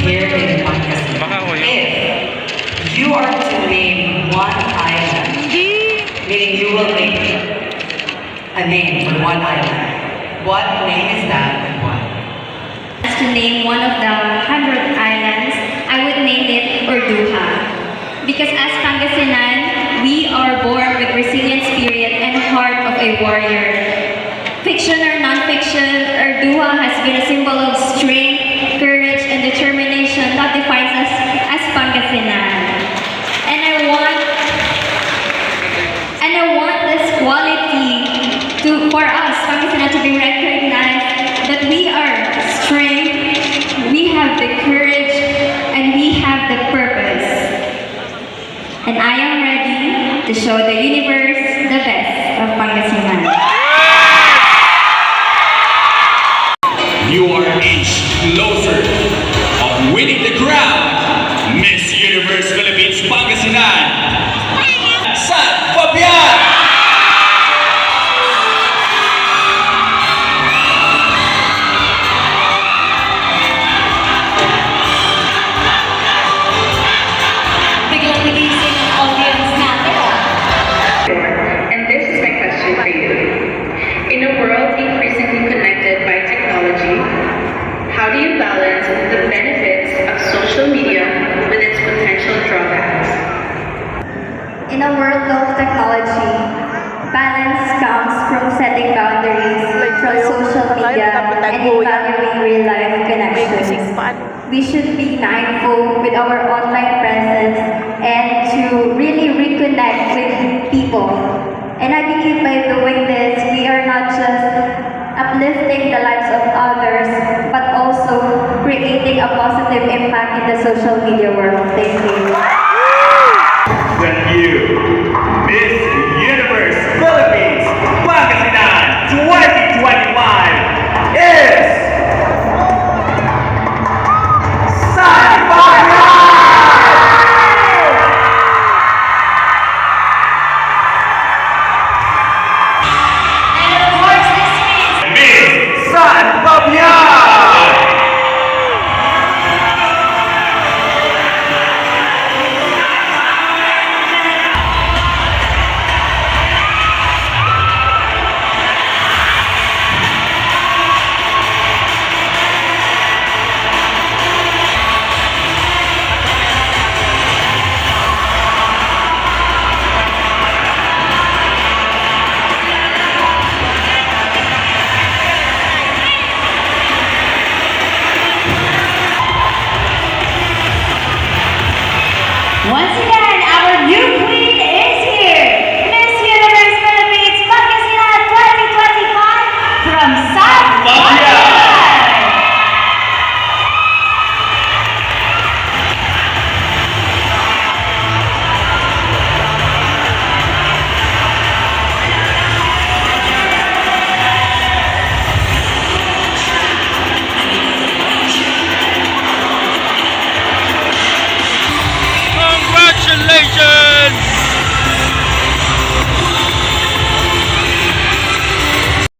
here in Pangasinan. If you are to name one island, meaning you will make a name for one island, what name is that and why? To name one of the 100 islands, I would name it Orduha. Because as Pangasinan, we are born with resilient spirit and heart of a warrior. Fiction or non-fiction, Orduha has been a symbol of strength, courage, and determination that defines us as Pangasinan. And I want this quality for us, Pangasinan, to be recognized that we are strength, we have the courage, and we have the purpose. And I am ready to show the universe the best of Pangasinan. You are an inch closer of winning the crown, Miss Universe Philippines Pangasinan, San Fabian! Biglang nagising ang audience natin. And this is my question for you. In a world increasingly connected by technology, how do you balance the benefits of social media with its potential drawbacks? In a world of technology, balance comes from setting boundaries from social media and valuing real-life connections. We should be mindful with our online presence and to really reconnect with people. And I believe by doing this, we are not just uplifting the lives of others, but also creating a positive impact in the social media world. Thank you. When you, Miss Universe Philippines Pangasinan 2025 is San Fabian! And of course, this means Miss San Fabian! once